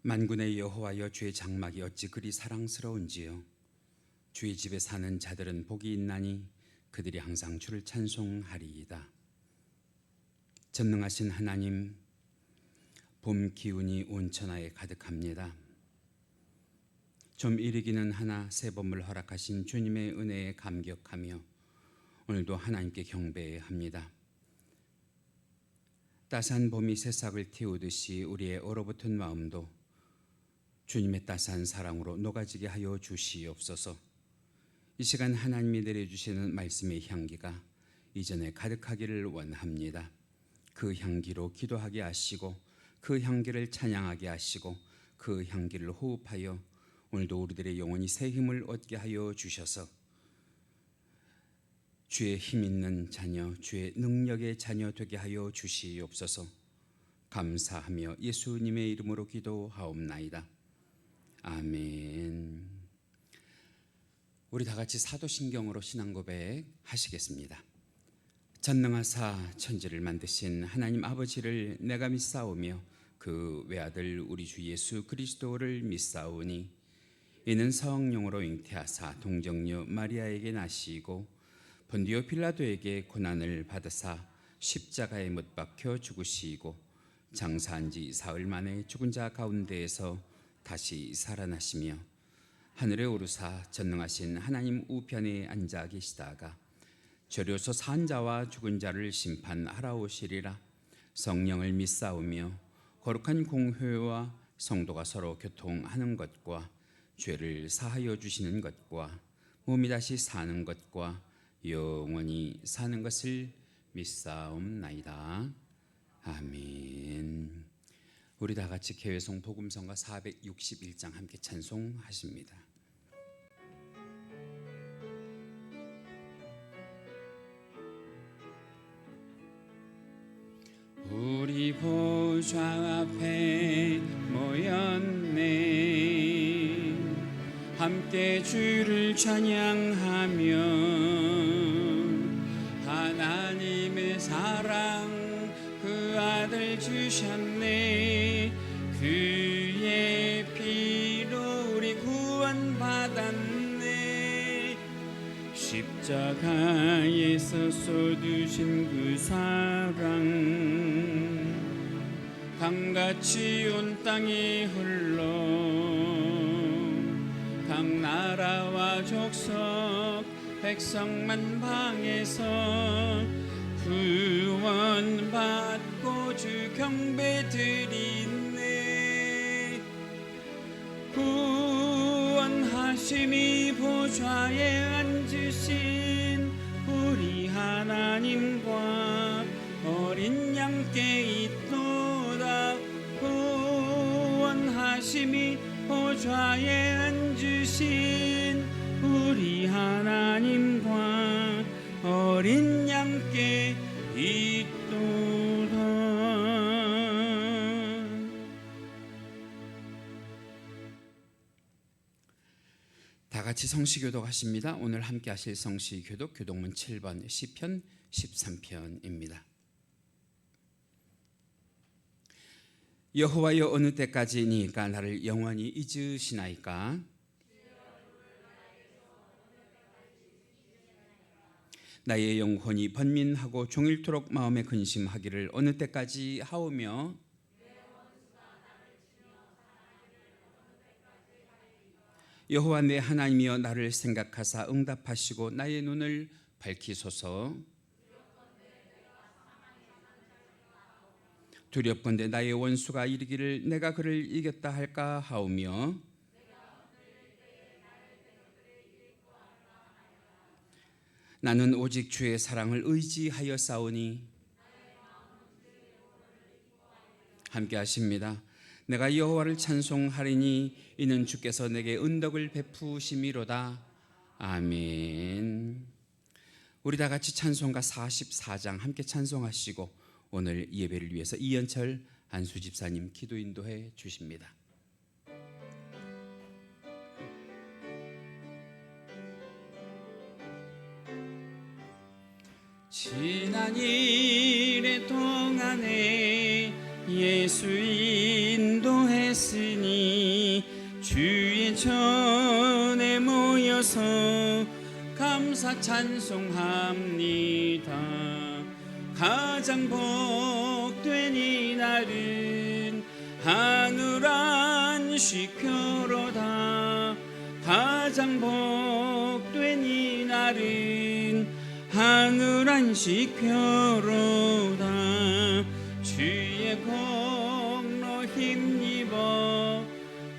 만군의 여호와여, 주의 장막이 어찌 그리 사랑스러운지요. 주의 집에 사는 자들은 복이 있나니 그들이 항상 주를 찬송하리이다. 전능하신 하나님, 봄 기운이 온 천하에 가득합니다. 좀 이르기는 하나 새 봄을 허락하신 주님의 은혜에 감격하며 오늘도 하나님께 경배합니다. 따스한 봄이 새싹을 틔우듯이 우리의 얼어붙은 마음도 주님의 따스한 사랑으로 녹아지게 하여 주시옵소서. 이 시간 하나님이 내려주시는 말씀의 향기가 이전에 가득하기를 원합니다. 그 향기로 기도하게 하시고 그 향기를 찬양하게 하시고 그 향기를 호흡하여 오늘도 우리들의 영혼이 새 힘을 얻게 하여 주셔서 주의 힘 있는 자녀, 주의 능력의 자녀 되게 하여 주시옵소서. 감사하며 예수님의 이름으로 기도하옵나이다. 아멘. 우리 다 같이 사도신경으로 신앙 고백 하시겠습니다. 전능하사 천지를 만드신 하나님 아버지를 내가 믿사오며 그 외아들 우리 주 예수 그리스도를 믿사오니 이는 성령으로 잉태하사 동정녀 마리아에게 나시고 본디오 빌라도에게 고난을 받으사 십자가에 못 박혀 죽으시고 장사한 지 사흘 만에 죽은 자 가운데에서 다시 살아나시며 하늘에 오르사 전능하신 하나님 우편에 앉아 계시다가 죄로서 산 자와 죽은 자를 심판하러 오시리라. 성령을 믿사오며 거룩한 공회와 성도가 서로 교통하는 것과 죄를 사하여 주시는 것과 몸이 다시 사는 것과 영원히 사는 것을 믿사옵나이다. 아멘. 우리 다 같이 개회송 복음성가 461장 함께 찬송하십니다. 우리 보좌 앞에 모였네. 함께 주를 찬양하며 하나님의 사랑 그 아들 주셨네. 그의 피로 우리 구원받았네. 십자가에서 쏟으신 그 사랑 강같이 온 땅에 흘러 각 나라와 족속 백성만 방에서 구원받고 주 경배드리네. 구원하심이 보좌에 앉으신 우리 하나님과 어린 양께 있도다. 구원하심이 보좌에 앉으신 우리 하나님과 어린 양께 있도다. 다 같이 성시교독 하십니다. 오늘 함께 하실 성시교독 교독문 7번 시편 13편입니다. 여호와여, 어느 때까지니까 나를 영원히 잊으시나이까? 나의 영혼이 번민하고 종일토록 마음에 근심하기를 어느 때까지 하오며 여호와 내 하나님이여, 나를 생각하사 응답하시고 나의 눈을 밝히소서. 두렵건대 나의 원수가 이르기를 내가 그를 이겼다 할까 하오며 나는 오직 주의 사랑을 의지하여 싸우니 함께 하십니다. 내가 여호와를 찬송하리니 이는 주께서 내게 은덕을 베푸심이로다. 아멘. 우리 다 같이 찬송가 44장 함께 찬송하시고 오늘 예배를 위해서 이연철 안수 집사님 기도 인도해 주십니다. 지난 일의 동안에 예수 인도했으니 전에 모여서 감사 찬송합니다. 가장 복된 이날은 하늘 안식표로다. 가장 복된 이날은 하늘 안식표로다. 주의 공로 힘입어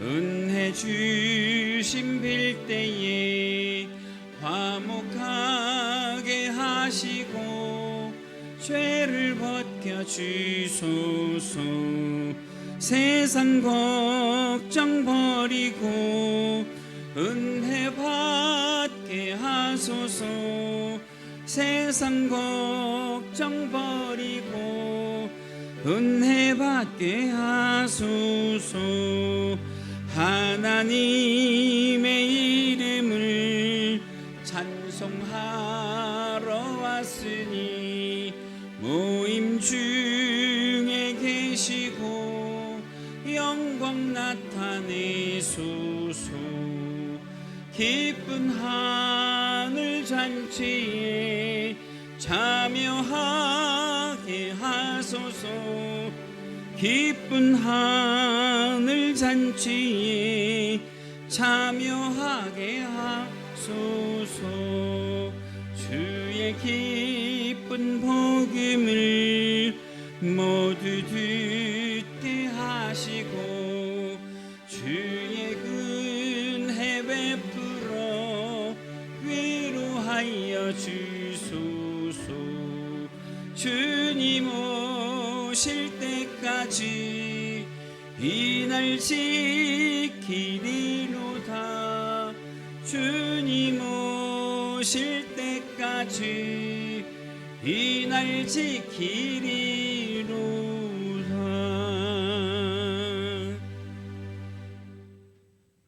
은혜 주심 빌 때에 화목하게 하시고 죄를 벗겨 주소서. 세상 걱정 버리고 은혜 받게 하소서. 세상 걱정 버리고 은혜 받게 하소서. 하나님의 이름을 찬송하러 왔으니 모임 중에 계시고 영광 나타내소서. 기쁜 하늘 잔치에 참여하게 하소서. 기쁜 하늘 잔치에 참여하게 하소서. 주의 기쁜 복음을 모두 듣게 하시고 주의 은혜 베풀어 위로하여 주소서. 주님 오실 때까지 이 날 지키리로다. 주님 오실 때까지 이 날 지키리로다.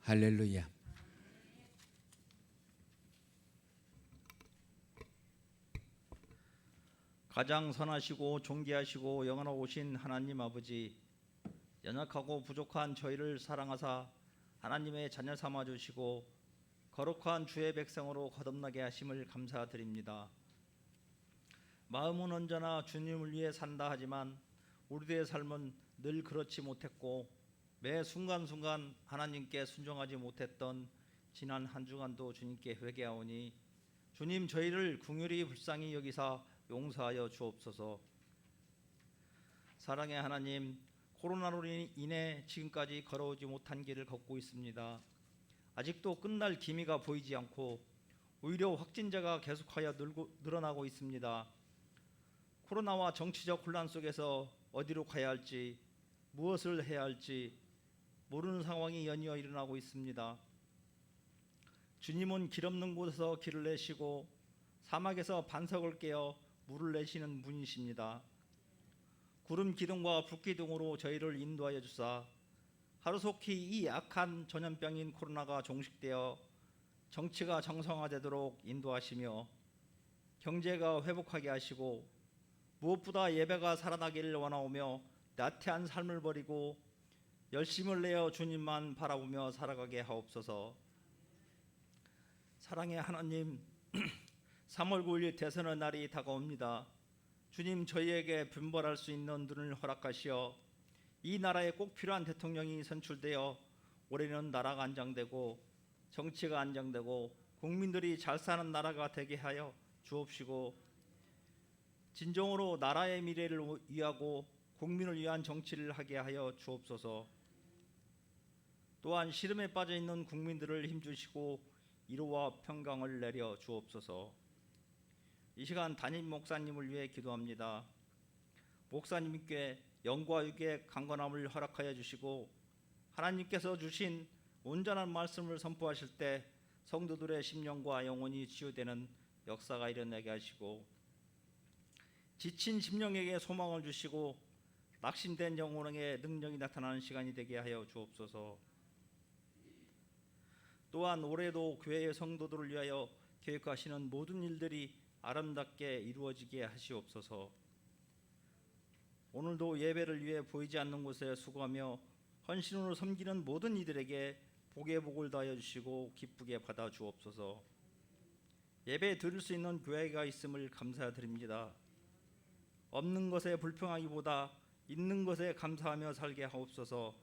할렐루야. 가장 선하시고 존귀하시고 영원하신 하나님 아버지, 연약하고 부족한 저희를 사랑하사 하나님의 자녀 삼아 주시고 거룩한 주의 백성으로 거듭나게 하심을 감사드립니다. 마음은 언제나 주님을 위해 산다 하지만 우리들의 삶은 늘 그렇지 못했고 매 순간순간 하나님께 순종하지 못했던 지난 한 주간도 주님께 회개하오니 주님, 저희를 긍휼히 불쌍히 여기사 용서하여 주옵소서. 사랑의 하나님, 코로나로 인해 지금까지 걸어오지 못한 길을 걷고 있습니다. 아직도 끝날 기미가 보이지 않고 오히려 확진자가 계속하여 늘어나고 있습니다. 코로나와 정치적 혼란 속에서 어디로 가야 할지, 무엇을 해야 할지 모르는 상황이 연이어 일어나고 있습니다. 주님은 길 없는 곳에서 길을 내시고 사막에서 반석을 깨어 물을 내시는 분이십니다. 구름 기둥과 불 기둥으로 저희를 인도하여 주사 하루속히 이 악한 전염병인 코로나가 종식되어 정치가 정상화되도록 인도하시며 경제가 회복하게 하시고 무엇보다 예배가 살아나기를 원하오며 나태한 삶을 버리고 열심을 내어 주님만 바라보며 살아가게 하옵소서. 사랑의 하나님, 3월 9일 대선의 날이 다가옵니다. 주님, 저희에게 분별할 수 있는 눈을 허락하시어 이 나라에 꼭 필요한 대통령이 선출되어 올해는 나라가 안정되고 정치가 안정되고 국민들이 잘 사는 나라가 되게 하여 주옵시고 진정으로 나라의 미래를 위하고 국민을 위한 정치를 하게 하여 주옵소서. 또한 시름에 빠져 있는 국민들을 힘주시고 위로와 평강을 내려 주옵소서. 이 시간 담임 목사님을 위해 기도합니다. 목사님께 영과 육의 강건함을 허락하여 주시고 하나님께서 주신 온전한 말씀을 선포하실 때 성도들의 심령과 영혼이 치유되는 역사가 일어나게 하시고 지친 심령에게 소망을 주시고 낙심된 영혼에게 능력이 나타나는 시간이 되게 하여 주옵소서. 또한 올해도 교회의 성도들을 위하여 계획하시는 모든 일들이 아름답게 이루어지게 하시옵소서. 오늘도 예배를 위해 보이지 않는 곳에 수고하며 헌신으로 섬기는 모든 이들에게 복의 복을 다하여 주시고 기쁘게 받아 주옵소서. 예배 드릴 수 있는 교회가 있음을 감사드립니다. 없는 것에 불평하기보다 있는 것에 감사하며 살게 하옵소서.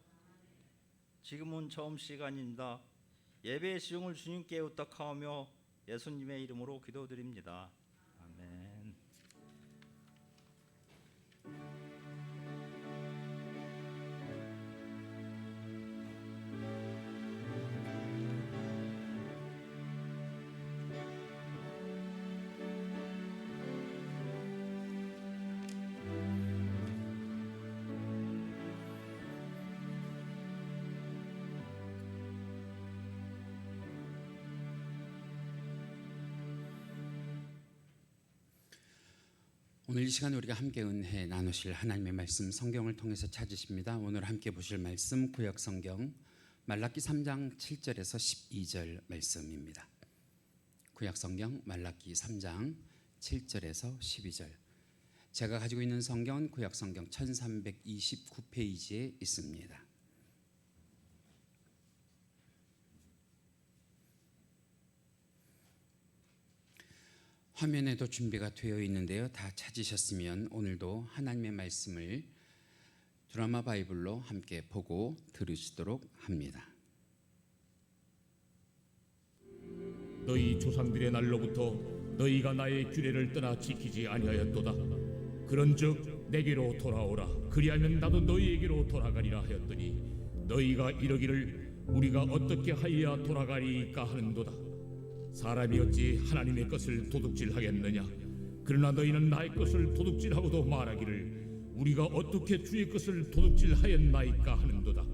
지금은 처음 시간입니다. 예배의 시용을 주님께 의탁하오며 예수님의 이름으로 기도드립니다. 아멘. 오늘 이 시간 우리가 함께 은혜 나누실 하나님의 말씀 성경을 통해서 찾으십니다. 오늘 함께 보실 말씀 구약 성경 말라기 3장 7절에서 12절 말씀입니다. 구약 성경 말라기 3장 7절에서 12절. 제가 가지고 있는 성경은 구약 성경 1329페이지에 있습니다. 화면에도 준비가 되어 있는데요. 다 찾으셨으면 오늘도 하나님의 말씀을 드라마 바이블로 함께 보고 들으시도록 합니다. 너희 조상들의 날로부터 너희가 나의 규례를 떠나 지키지 아니하였도다. 그런즉 내게로 돌아오라. 그리하면 나도 너희에게로 돌아가리라 하였더니 너희가 이러기를 우리가 어떻게 하여야 돌아가리까 하는도다. 사람이 어찌 하나님의 것을 도둑질하겠느냐. 그러나 너희는 나의 것을 도둑질하고도 말하기를 우리가 어떻게 주의 것을 도둑질하였나이까 하는도다.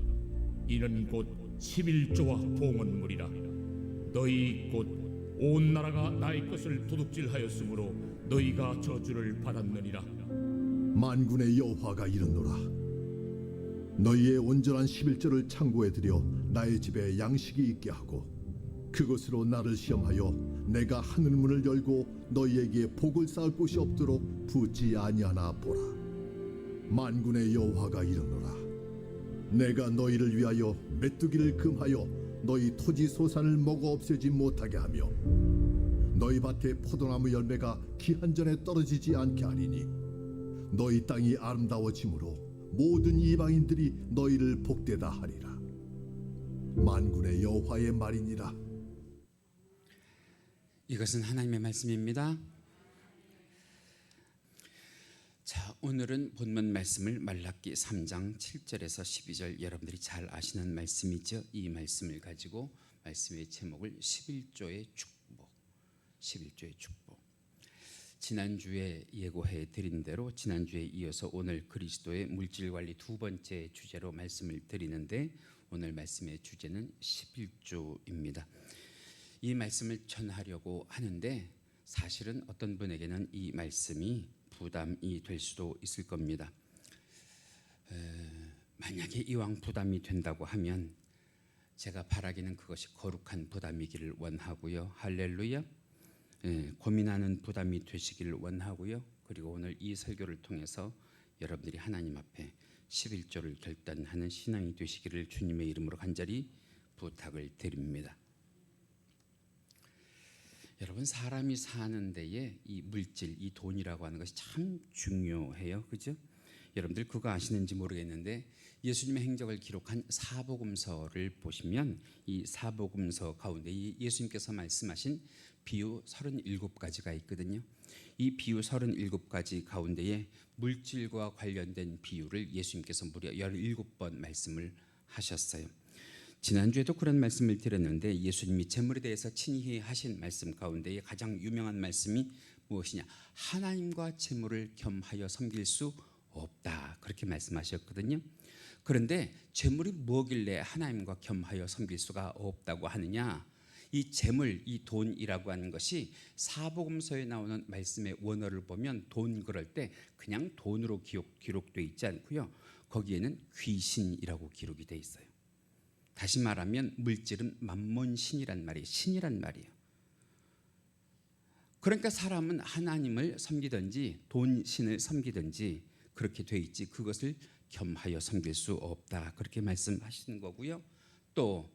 이는 곧 11조와 봉헌물이라. 너희 곧 온 나라가 나의 것을 도둑질하였으므로 너희가 저주를 받았느니라. 만군의 여호와가 이르노라. 너희의 온전한 11조를 창고에 들여 나의 집에 양식이 있게 하고 그것으로 나를 시험하여 내가 하늘문을 열고 너희에게 복을 쌓을 곳이 없도록 붓지 아니하나 보라. 만군의 여호와가 이르노라. 내가 너희를 위하여 메뚜기를 금하여 너희 토지 소산을 먹어 없애지 못하게 하며 너희 밭에 포도나무 열매가 기한 전에 떨어지지 않게 하리니 너희 땅이 아름다워짐으로 모든 이방인들이 너희를 복되다 하리라. 만군의 여호와의 말이니라. 이것은 하나님의 말씀입니다. 자, 오늘은 본문 말씀을 말라기 3장 7절에서 12절 여러분들이 잘 아시는 말씀이죠. 이 말씀을 가지고 말씀의 제목을 11조의 축복, 11조의 축복. 지난주에 예고해 드린 대로 지난주에 이어서 오늘 그리스도의 물질관리 두 번째 주제로 말씀을 드리는데 오늘 말씀의 주제는 11조입니다. 이 말씀을 전하려고 하는데 사실은 어떤 분에게는 이 말씀이 부담이 될 수도 있을 겁니다. 만약에 이왕 부담이 된다고 하면 제가 바라기는 그것이 거룩한 부담이기를 원하고요. 할렐루야. 고민하는 부담이 되시기를 원하고요. 그리고 오늘 이 설교를 통해서 여러분들이 하나님 앞에 11조를 결단하는 신앙이 되시기를 주님의 이름으로 간절히 부탁을 드립니다. 여러분, 사람이 사는 데에 이 물질, 이 돈이라고 하는 것이 참 중요해요. 그죠? 여러분들 그거 아시는지 모르겠는데 예수님의 행적을 기록한 사복음서를 보시면 이 사복음서 가운데 예수님께서 말씀하신 비유 37가지가 있거든요. 이 비유 37가지 가운데에 물질과 관련된 비유를 예수님께서 무려 17번 말씀을 하셨어요. 지난주에도 그런 말씀을 드렸는데 예수님이 재물에 대해서 친히 하신 말씀 가운데 가장 유명한 말씀이 무엇이냐? 하나님과 재물을 겸하여 섬길 수 없다. 그렇게 말씀하셨거든요. 그런데 재물이 뭐길래 하나님과 겸하여 섬길 수가 없다고 하느냐? 이 재물, 이 돈이라고 하는 것이 사복음서에 나오는 말씀의 원어를 보면 돈 그럴 때 그냥 돈으로 기록되어 있지 않고요. 거기에는 귀신이라고 기록이 되어 있어요. 다시 말하면 물질은 만몬신이란 말이에요. 신이란 말이에요. 그러니까 사람은 하나님을 섬기든지 돈신을 섬기든지 그렇게 돼 있지 그것을 겸하여 섬길 수 없다. 그렇게 말씀하시는 거고요. 또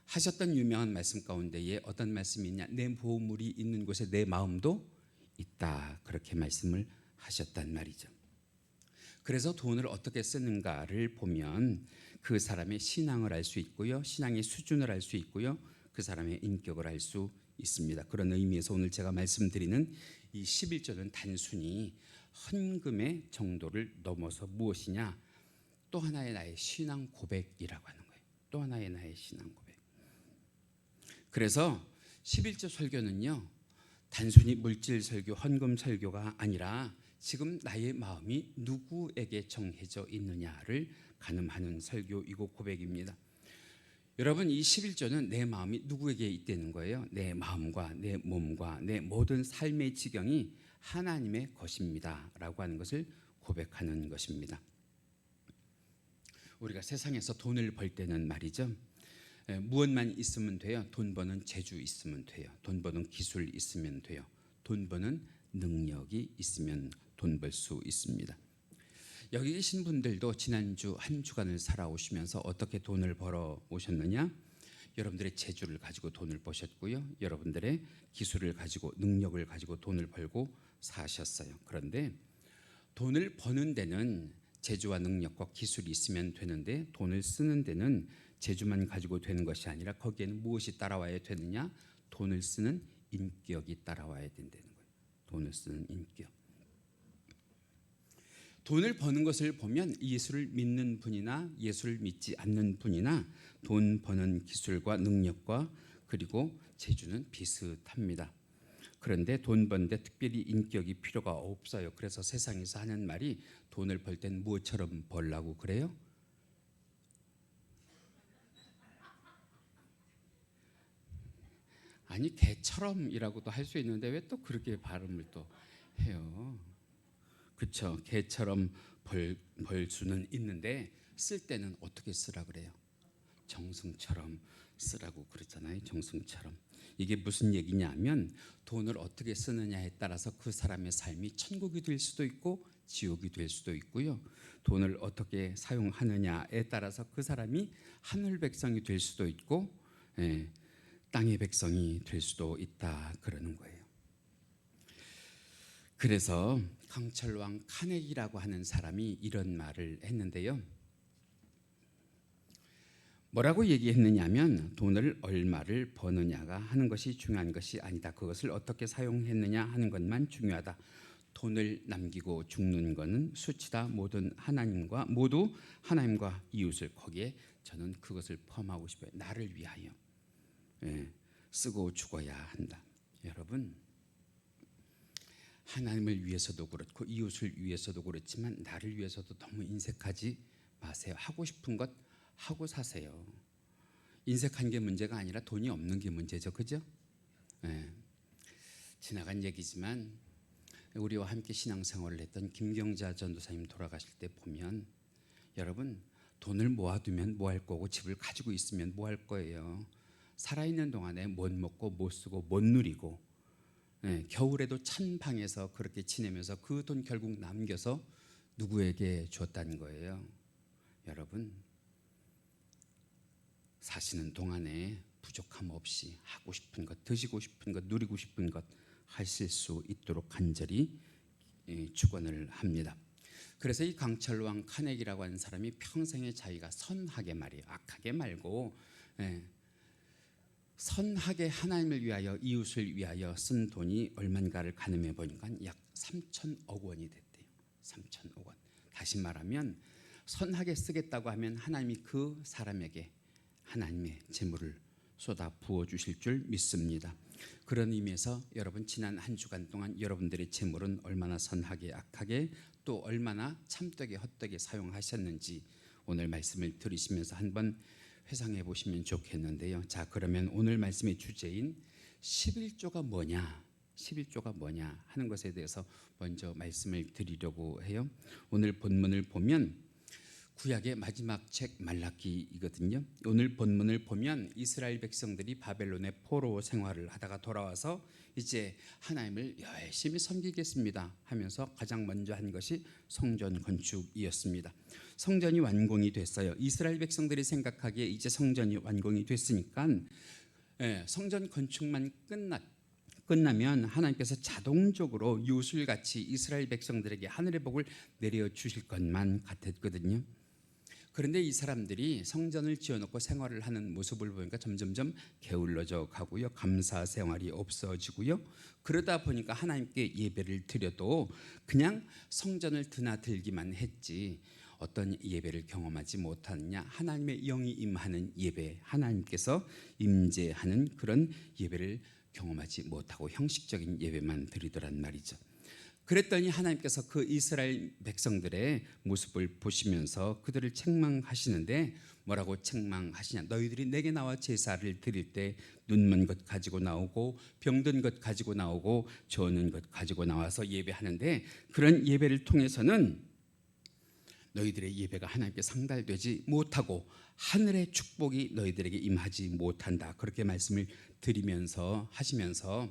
하셨던 유명한 말씀 가운데에 어떤 말씀이 있냐? 내 보물이 있는 곳에 내 마음도 있다. 그렇게 말씀을 하셨단 말이죠. 그래서 돈을 어떻게 쓰는가를 보면 그 사람의 신앙을 알 수 있고요, 신앙의 수준을 알 수 있고요, 그 사람의 인격을 알 수 있습니다. 그런 의미에서 오늘 제가 말씀드리는 이 11조는 단순히 헌금의 정도를 넘어서 무엇이냐? 또 하나의 나의 신앙 고백이라고 하는 거예요. 또 하나의 나의 신앙 고백. 그래서 11조 설교는요, 단순히 물질 설교, 헌금 설교가 아니라 지금 나의 마음이 누구에게 정해져 있느냐를 가늠하는 설교이고 고백입니다. 여러분, 이 11조는 내 마음이 누구에게 있다는 거예요. 내 마음과 내 몸과 내 모든 삶의 지경이 하나님의 것입니다 라고 하는 것을 고백하는 것입니다. 우리가 세상에서 돈을 벌 때는 말이죠, 무엇만 있으면 돼요? 돈 버는 재주 있으면 돼요. 돈 버는 기술 있으면 돼요. 돈 버는 능력이 있으면 돈 벌 수 있습니다. 여기 계신 분들도 지난주 한 주간을 살아오시면서 어떻게 돈을 벌어 오셨느냐? 여러분들의 재주를 가지고 돈을 버셨고요, 여러분들의 기술을 가지고 능력을 가지고 돈을 벌고 사셨어요. 그런데 돈을 버는 데는 재주와 능력과 기술이 있으면 되는데, 돈을 쓰는 데는 재주만 가지고 되는 것이 아니라 거기에는 무엇이 따라와야 되느냐? 돈을 쓰는 인격이 따라와야 된다는 거예요. 돈을 쓰는 인격. 돈을 버는 것을 보면 예수를 믿는 분이나 예수를 믿지 않는 분이나 돈 버는 기술과 능력과 그리고 재주는 비슷합니다. 그런데 돈 버는데 특별히 인격이 필요가 없어요. 그래서 세상에서 하는 말이 돈을 벌 땐 무엇처럼 벌라고 그래요? 아니, 개처럼이라고도 할 수 있는데 왜 또 그렇게 발음을 또 해요? 그렇죠. 개처럼 벌 수는 있는데 쓸 때는 어떻게 쓰라 그래요? 정승처럼 쓰라고 그랬잖아요. 정승처럼. 이게 무슨 얘기냐면 돈을 어떻게 쓰느냐에 따라서 그 사람의 삶이 천국이 될 수도 있고 지옥이 될 수도 있고요, 돈을 어떻게 사용하느냐에 따라서 그 사람이 하늘 백성이 될 수도 있고 땅의 백성이 될 수도 있다 그러는 거예요. 그래서 강철왕 카네기라고 하는 사람이 이런 말을 했는데요, 뭐라고 얘기했느냐면 돈을 얼마를 버느냐가 하는 것이 중요한 것이 아니다. 그것을 어떻게 사용했느냐 하는 것만 중요하다. 돈을 남기고 죽는 것은 수치다. 모두 하나님과 이웃을, 거기에 저는 그것을 포함하고 싶어요. 나를 위하여 쓰고 죽어야 한다. 여러분, 하나님을 위해서도 그렇고 이웃을 위해서도 그렇지만 나를 위해서도 너무 인색하지 마세요. 하고 싶은 것 하고 사세요. 인색한 게 문제가 아니라 돈이 없는 게 문제죠. 그죠? 지나간 얘기지만 우리와 함께 신앙생활을 했던 김경자 전도사님 돌아가실 때 보면, 여러분, 돈을 모아두면 뭐 할 거고 집을 가지고 있으면 뭐 할 거예요? 살아있는 동안에 못 먹고 못 쓰고 못 누리고 겨울에도 찬 방에서 그렇게 지내면서 그 돈 결국 남겨서 누구에게 줬다는 거예요? 여러분, 사시는 동안에 부족함 없이 하고 싶은 것, 드시고 싶은 것, 누리고 싶은 것 하실 수 있도록 간절히 축원을 합니다. 그래서 이 강철왕 카네기라고 하는 사람이 평생에 자기가 선하게 말이에요, 악하게 말고 선하게 하나님을 위하여 이웃을 위하여 쓴 돈이 얼마인가를 가늠해 보니까 약 3천억 원이 됐대요. 3천억 원. 다시 말하면 선하게 쓰겠다고 하면 하나님이 그 사람에게 하나님의 재물을 쏟아 부어주실 줄 믿습니다. 그런 의미에서 여러분, 지난 한 주간 동안 여러분들의 재물은 얼마나 선하게 악하게 또 얼마나 참되게 헛되게 사용하셨는지 오늘 말씀을 들으시면서 한번 회상해 보시면 좋겠는데요. 자, 그러면 오늘 말씀의 주제인 11조가 뭐냐, 11조가 뭐냐 하는 것에 대해서 먼저 말씀을 드리려고 해요. 오늘 본문을 보면 구약의 마지막 책 말라기이거든요. 오늘 본문을 보면 이스라엘 백성들이 바벨론의 포로 생활을 하다가 돌아와서 이제 하나님을 열심히 섬기겠습니다 하면서 가장 먼저 한 것이 성전 건축이었습니다. 성전이 완공이 됐어요. 이스라엘 백성들이 생각하기에 이제 성전이 완공이 됐으니까 성전 건축만 끝나면 하나님께서 자동적으로 요술같이 이스라엘 백성들에게 하늘의 복을 내려주실 것만 같았거든요. 그런데 이 사람들이 성전을 지어놓고 생활을 하는 모습을 보니까 점점점 게을러져 가고요. 감사 생활이 없어지고요. 그러다 보니까 하나님께 예배를 드려도 그냥 성전을 드나들기만 했지 어떤 예배를 경험하지 못하느냐. 하나님의 영이 임하는 예배, 하나님께서 임재하는 그런 예배를 경험하지 못하고 형식적인 예배만 드리더란 말이죠. 그랬더니 하나님께서 그 이스라엘 백성들의 모습을 보시면서 그들을 책망하시는데 뭐라고 책망하시냐. 너희들이 내게 나와 제사를 드릴 때 눈먼 것 가지고 나오고 병든 것 가지고 나오고 저는 것 가지고 나와서 예배하는데 그런 예배를 통해서는 너희들의 예배가 하나님께 상달되지 못하고 하늘의 축복이 너희들에게 임하지 못한다. 그렇게 말씀을 드리면서 하시면서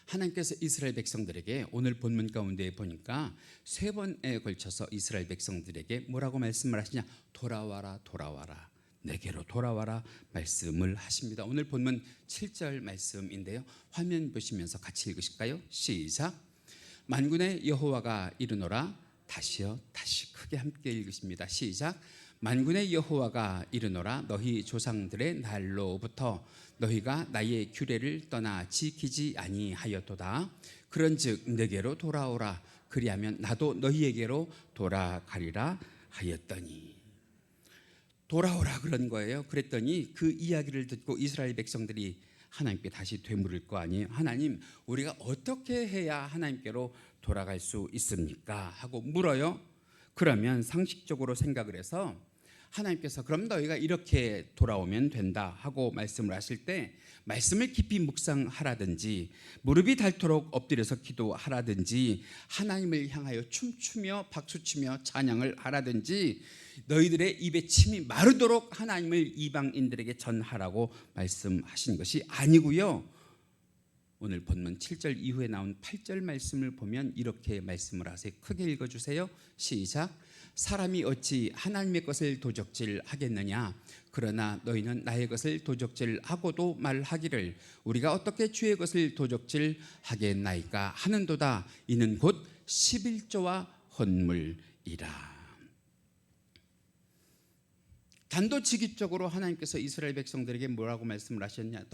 하나님께서 이스라엘 백성들에게 오늘 본문 가운데 보니까 3번에 걸쳐서 이스라엘 백성들에게 뭐라고 말씀을 하시냐. 돌아와라 돌아와라 내게로 돌아와라 말씀을 하십니다. 오늘 본문 7절 말씀인데요. 화면 보시면서 같이 읽으실까요? 시작. 만군의 여호와가 이르노라. 다시요. 다시 크게 함께 읽으십니다. 시작. 만군의 여호와가 이르노라. 너희 조상들의 날로부터 너희가 나의 규례를 떠나 지키지 아니하였도다. 그런즉 내게로 돌아오라. 그리하면 나도 너희에게로 돌아가리라 하였더니. 돌아오라 그런 거예요. 그랬더니 그 이야기를 듣고 이스라엘 백성들이 하나님께 다시 되물을 거 아니에요. 하나님, 우리가 어떻게 해야 하나님께로 돌아갈 수 있습니까? 하고 물어요. 그러면 상식적으로 생각을 해서 하나님께서 그럼 너희가 이렇게 돌아오면 된다 하고 말씀을 하실 때 말씀을 깊이 묵상하라든지 무릎이 닳도록 엎드려서 기도하라든지 하나님을 향하여 춤추며 박수치며 찬양을 하라든지 너희들의 입에 침이 마르도록 하나님을 이방인들에게 전하라고 말씀하신 것이 아니고요. 오늘 본문 7절 이후에 나온 8절 말씀을 보면 이렇게 말씀을 하세요. 크게 읽어주세요. 시작. 사람이 어찌 하나님의 것을 도적질 하겠느냐. 그러나 너희는 나의 것을 도적질 하고도 말하기를 우리가 어떻게 주의 것을 도적질 하겠나이까 하는도다. 이는 곧 11조와 헌물이라. 단도직입적으로 하나님께서 이스라엘 백성들에게 뭐라고 말씀을 하셨냐.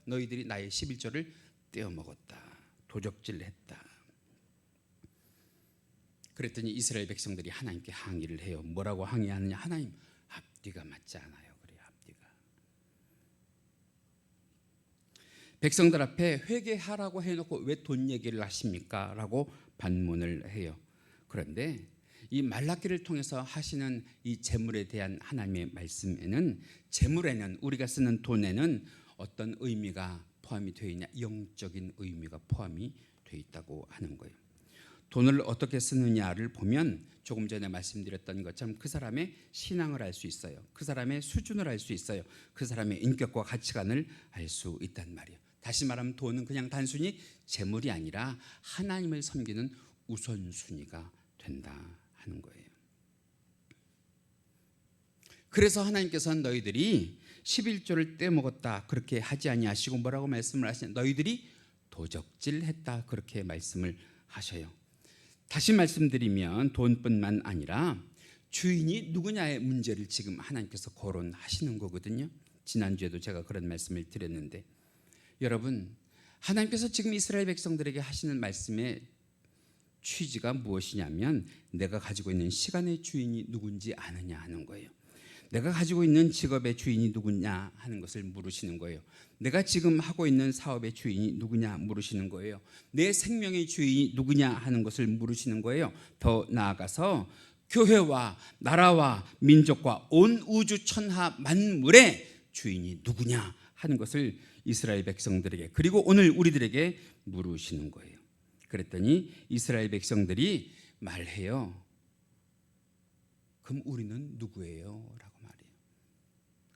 너희들이 나의 11조를 떼어먹었다. 도적질했다. 그랬더니 이스라엘 백성들이 하나님께 항의를 해요. 뭐라고 항의하느냐. 하나님, 앞뒤가 맞지 않아요. 그래요. 앞뒤가. 백성들 앞에 회개하라고 해놓고 왜 돈 얘기를 하십니까? 라고 반문을 해요. 그런데 이 말라기를 통해서 하시는 이 재물에 대한 하나님의 말씀에는 재물에는 우리가 쓰는 돈에는 어떤 의미가 포함이 되어 있냐. 영적인 의미가 포함이 되어 있다고 하는 거예요. 돈을 어떻게 쓰느냐를 보면 조금 전에 말씀드렸던 것처럼 그 사람의 신앙을 알 수 있어요. 그 사람의 수준을 알 수 있어요. 그 사람의 인격과 가치관을 알 수 있단 말이에요. 다시 말하면 돈은 그냥 단순히 재물이 아니라 하나님을 섬기는 우선순위가 된다 하는 거예요. 그래서 하나님께서는 너희들이 11조를 떼먹었다 그렇게 하지 아니하시고 뭐라고 말씀을 하시냐. 너희들이 도적질했다 그렇게 말씀을 하셔요. 다시 말씀드리면 돈뿐만 아니라 주인이 누구냐의 문제를 지금 하나님께서 거론하시는 거거든요. 지난주에도 제가 그런 말씀을 드렸는데 여러분, 하나님께서 지금 이스라엘 백성들에게 하시는 말씀의 취지가 무엇이냐면 내가 가지고 있는 시간의 주인이 누군지 아느냐 하는 거예요. 내가 가지고 있는 직업의 주인이 누구냐 하는 것을 물으시는 거예요. 내가 지금 하고 있는 사업의 주인이 누구냐 물으시는 거예요. 내 생명의 주인이 누구냐 하는 것을 물으시는 거예요. 더 나아가서 교회와 나라와 민족과 온 우주 천하 만물의 주인이 누구냐 하는 것을 이스라엘 백성들에게 그리고 오늘 우리들에게 물으시는 거예요. 그랬더니 이스라엘 백성들이 말해요. 그럼 우리는 누구예요? 라고 말해요.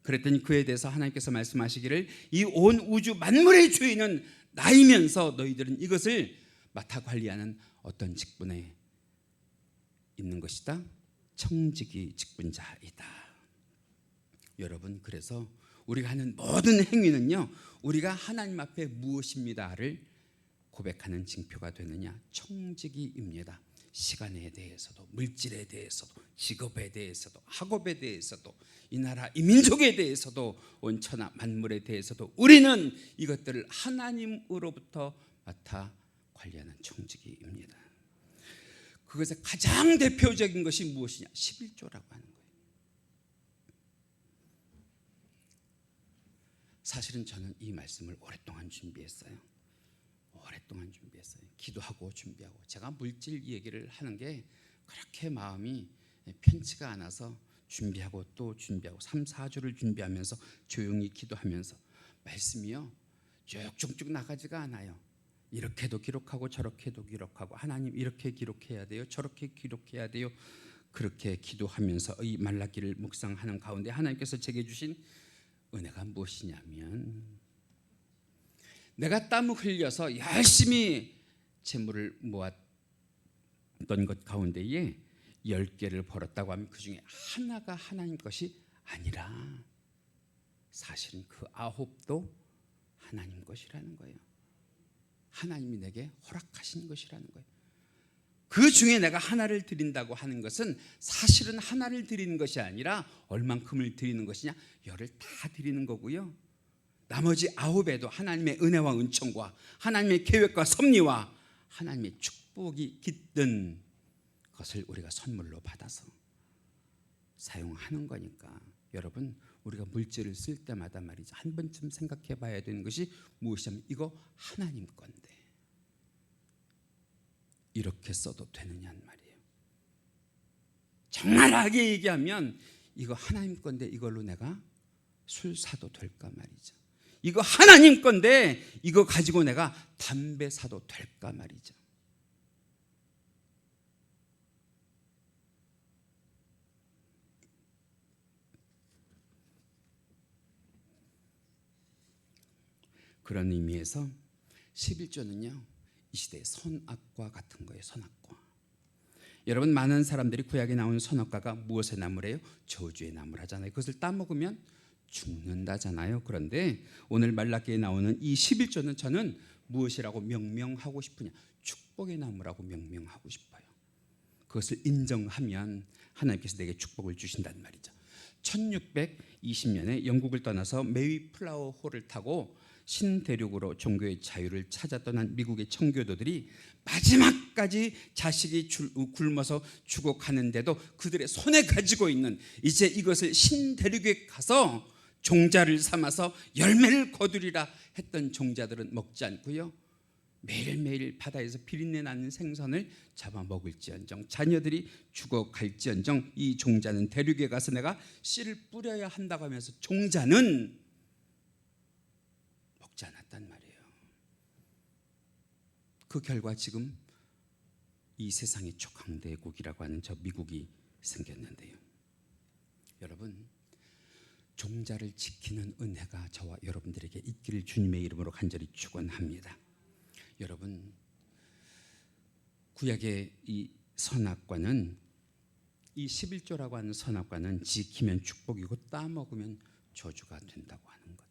그랬더니 그에 대해서 하나님께서 말씀하시기를 이 온 우주 만물의 주인은 나이면서 너희들은 이것을 맡아 관리하는 어떤 직분에 있는 것이다. 청지기 직분자이다. 여러분, 그래서 우리가 하는 모든 행위는요, 우리가 하나님 앞에 무엇입니다를 고백하는 징표가 되느냐? 청지기입니다. 시간에 대해서도, 물질에 대해서도, 직업에 대해서도, 학업에 대해서도, 이 나라, 이 민족에 대해서도, 온 천하 만물에 대해서도 우리는 이것들을 하나님으로부터 맡아 관리하는 청지기입니다. 그것의 가장 대표적인 것이 무엇이냐? 11조라고 하는 거예요. 사실은 저는 이 말씀을 오랫동안 준비했어요. 기도하고 준비하고. 제가 물질 얘기를 하는 게 그렇게 마음이 편치가 않아서 준비하고 또 준비하고 3, 4주를 준비하면서 조용히 기도하면서 말씀이요 쭉쭉쭉 나가지가 않아요. 이렇게도 기록하고 저렇게도 기록하고 하나님 이렇게 기록해야 돼요. 저렇게 기록해야 돼요. 그렇게 기도하면서 이 말라기를 묵상하는 가운데 하나님께서 제게 주신 은혜가 무엇이냐면 내가 땀을 흘려서 열심히 재물을 모았던 것 가운데에 10개를 벌었다고 하면 그 중에 하나가 하나님 것이 아니라 사실은 그 9도 하나님 것이라는 거예요. 하나님이 내게 허락하신 것이라는 거예요. 그 중에 내가 하나를 드린다고 하는 것은 사실은 하나를 드리는 것이 아니라 얼만큼을 드리는 것이냐? 10을 다 드리는 거고요. 나머지 9에도 하나님의 은혜와 은총과 하나님의 계획과 섭리와 하나님의 축복이 깃든 것을 우리가 선물로 받아서 사용하는 거니까 여러분, 우리가 물질을 쓸 때마다 말이죠, 한 번쯤 생각해 봐야 되는 것이 무엇이냐면 이거 하나님 건데 이렇게 써도 되느냐는 말이에요. 정말하게 얘기하면 이거 하나님 건데 이걸로 내가 술 사도 될까 말이죠. 이거 하나님 건데 이거 가지고 내가 담배 사도 될까 말이죠. 그런 의미에서 11조는요 이 시대의 선악과 같은 거예요. 선악과. 여러분, 많은 사람들이 구약에 나오는 선악과가 무엇의 나무래요? 저주의 나무를 하잖아요. 그것을 따먹으면 죽는다잖아요. 그런데 오늘 말라기에 나오는 이 11조는 저는 무엇이라고 명명하고 싶으냐? 축복의 나무라고 명명하고 싶어요. 그것을 인정하면 하나님께서 내게 축복을 주신다는 말이죠. 1620년에 영국을 떠나서 메이플라워 홀을 타고 신대륙으로 종교의 자유를 찾아 떠난 미국의 청교도들이 마지막까지 자식이 굶어서 죽어가는데도 그들의 손에 가지고 있는 이제 이것을 신대륙에 가서 종자를 삼아서 열매를 거두리라 했던 종자들은 먹지 않고요, 매일매일 바다에서 비린내 나는 생선을 잡아먹을지언정 자녀들이 죽어갈지언정 이 종자는 대륙에 가서 내가 씨를 뿌려야 한다고 하면서 종자는 먹지 않았단 말이에요. 그 결과 지금 이 세상의 초강대국이라고 하는 저 미국이 생겼는데요. 여러분, 종자를 지키는 은혜가 저와 여러분들에게 있기를 주님의 이름으로 간절히 축원합니다. 여러분, 구약의 이 선악과는, 이 11조라고 하는 선악과는 지키면 축복이고 따먹으면 저주가 된다고 하는 것.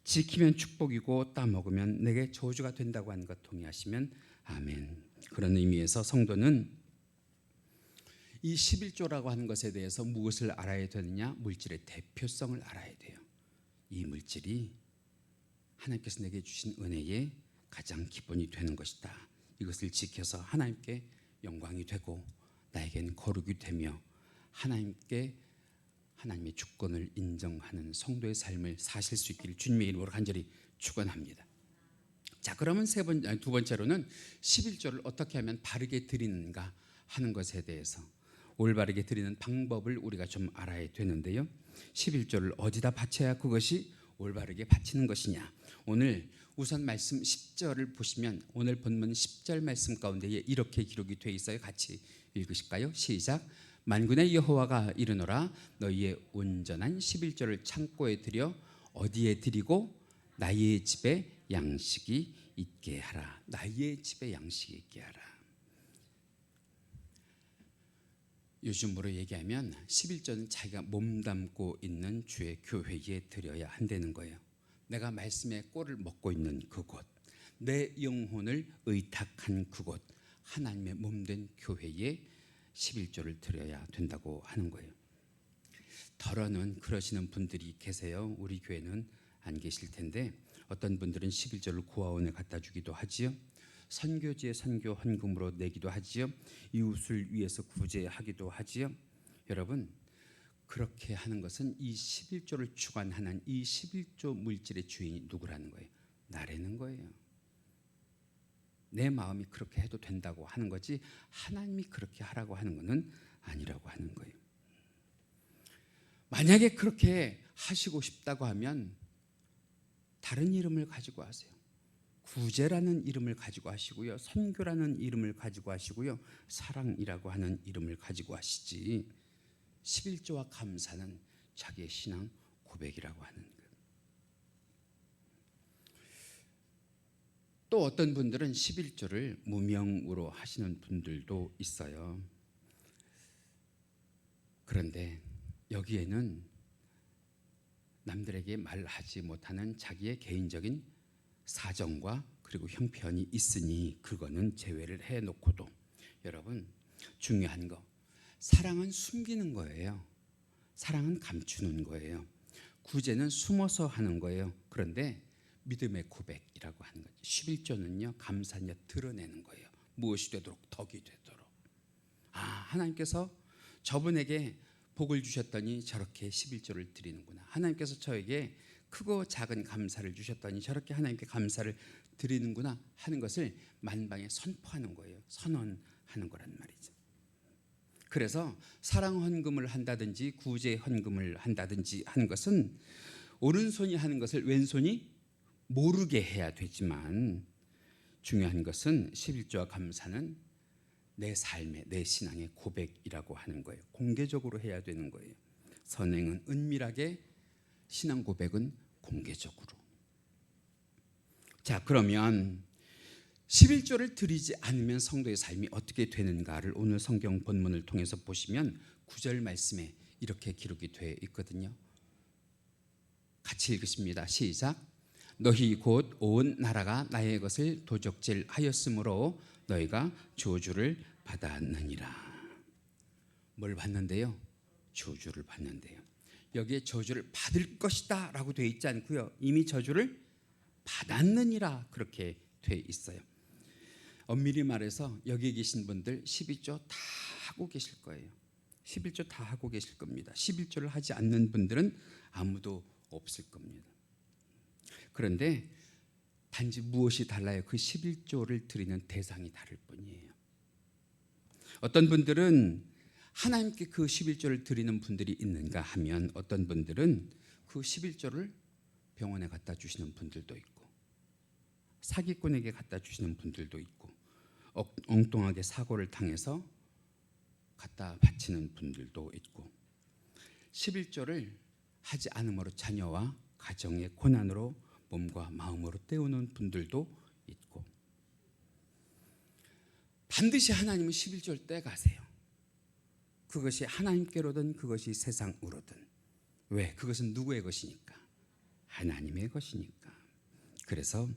지키면 축복이고 따먹으면 내게 저주가 된다고 하는 것 동의하시면 아멘. 그런 의미에서 성도는 이 11조라고 하는 것에 대해서 무엇을 알아야 되느냐? 물질의 대표성을 알아야 돼요. 이 물질이 하나님께서 내게 주신 은혜의 가장 기본이 되는 것이다. 이것을 지켜서 하나님께 영광이 되고 나에겐 거룩이 되며 하나님께 하나님의 주권을 인정하는 성도의 삶을 사실 수 있기를 주님의 이름으로 간절히 축원합니다. 자, 그러면 두 번째로는 11조를 어떻게 하면 바르게 드리는가 하는 것에 대해서 올바르게 드리는 방법을 우리가 좀 알아야 되는데요. 11조를 어디다 바쳐야 그것이 올바르게 바치는 것이냐. 오늘 우선 말씀 10절을 보시면 오늘 본문 10절 말씀 가운데에 이렇게 기록이 되어 있어요. 같이 읽으실까요? 시작. 만군의 여호와가 이르노라 너희의 온전한 11조를 창고에 들여 어디에 드리고 나의 집에 양식이 있게 하라. 나의 집에 양식이 있게 하라. 요즘으로 얘기하면 11조는 자기가 몸담고 있는 주의 교회에 드려야 한다는 거예요. 내가 말씀의 꼴을 먹고 있는 그곳, 내 영혼을 의탁한 그곳, 하나님의 몸된 교회에 11조를 드려야 된다고 하는 거예요. 더러는 그러시는 분들이 계세요. 우리 교회는 안 계실 텐데 어떤 분들은 11조를 고아원에 갖다 주기도 하지요. 선교지에 선교 헌금으로 내기도 하지요. 이웃을 위해서 구제하기도 하지요. 여러분, 그렇게 하는 것은 이 11조를 주관하는 이 11조 물질의 주인이 누구라는 거예요? 나라는 거예요. 내 마음이 그렇게 해도 된다고 하는 거지 하나님이 그렇게 하라고 하는 것은 아니라고 하는 거예요. 만약에 그렇게 하시고 싶다고 하면 다른 이름을 가지고 하세요. 구제라는 이름을 가지고 하시고요. 선교라는 이름을 가지고 하시고요. 사랑이라고 하는 이름을 가지고 하시지 11조와 감사는 자기의 신앙 고백이라고 하는 거예요. 또 어떤 분들은 11조를 무명으로 하시는 분들도 있어요. 그런데 여기에는 남들에게 말하지 못하는 자기의 개인적인 사정과 그리고 형편이 있으니 그거는 제외를 해놓고도 여러분 중요한 거 사랑은 숨기는 거예요. 사랑은 감추는 거예요. 구제는 숨어서 하는 거예요. 그런데 믿음의 고백이라고 하는 거죠. 11조는요 감사냐 드러내는 거예요. 무엇이 되도록 덕이 되도록. 하나님께서 저분에게 복을 주셨더니 저렇게 11조를 드리는구나. 하나님께서 저에게 크고 작은 감사를 주셨더니 저렇게 하나님께 감사를 드리는구나 하는 것을 만방에 선포하는 거예요. 선언하는 거란 말이죠. 그래서 사랑 헌금을 한다든지 구제 헌금을 한다든지 하는 것은 오른손이 하는 것을 왼손이 모르게 해야 되지만 중요한 것은 11조와 감사는 내 삶의 내 신앙의 고백이라고 하는 거예요. 공개적으로 해야 되는 거예요. 선행은 은밀하게 신앙 고백은 공개적으로. 자, 그러면 11조를 드리지 않으면 성도의 삶이 어떻게 되는가를 오늘 성경 본문을 통해서 보시면 9절 말씀에 이렇게 기록이 되어 있거든요. 같이 읽으십니다. 시작. 너희 곧 온 나라가 나의 것을 도적질하였으므로 너희가 저주를 받았느니라. 뭘 받는데요? 저주를 받는데요. 여기에 저주를 받을 것이다 라고 되어 있지 않고요. 이미 저주를 받았느니라 그렇게 되어 있어요. 엄밀히 말해서 여기에 계신 분들 12조 다 하고 계실 거예요. 11조 다 하고 계실 겁니다. 11조를 하지 않는 분들은 아무도 없을 겁니다. 그런데 단지 무엇이 달라요? 그 11조를 드리는 대상이 다를 뿐이에요. 어떤 분들은 하나님께 그 11조를 드리는 분들이 있는가 하면 어떤 분들은 그 11조를 병원에 갖다 주시는 분들도 있고 사기꾼에게 갖다 주시는 분들도 있고 엉뚱하게 사고를 당해서 갖다 바치는 분들도 있고 11조를 하지 않음으로 자녀와 가정의 고난으로 몸과 마음으로 때우는 분들도 있고 반드시 하나님은 11조를 떼가세요. 그것이 하나님께로든 그것이 세상으로든. 왜? 그것은 누구의 것이니까? 하나님의 것이니까. 그래서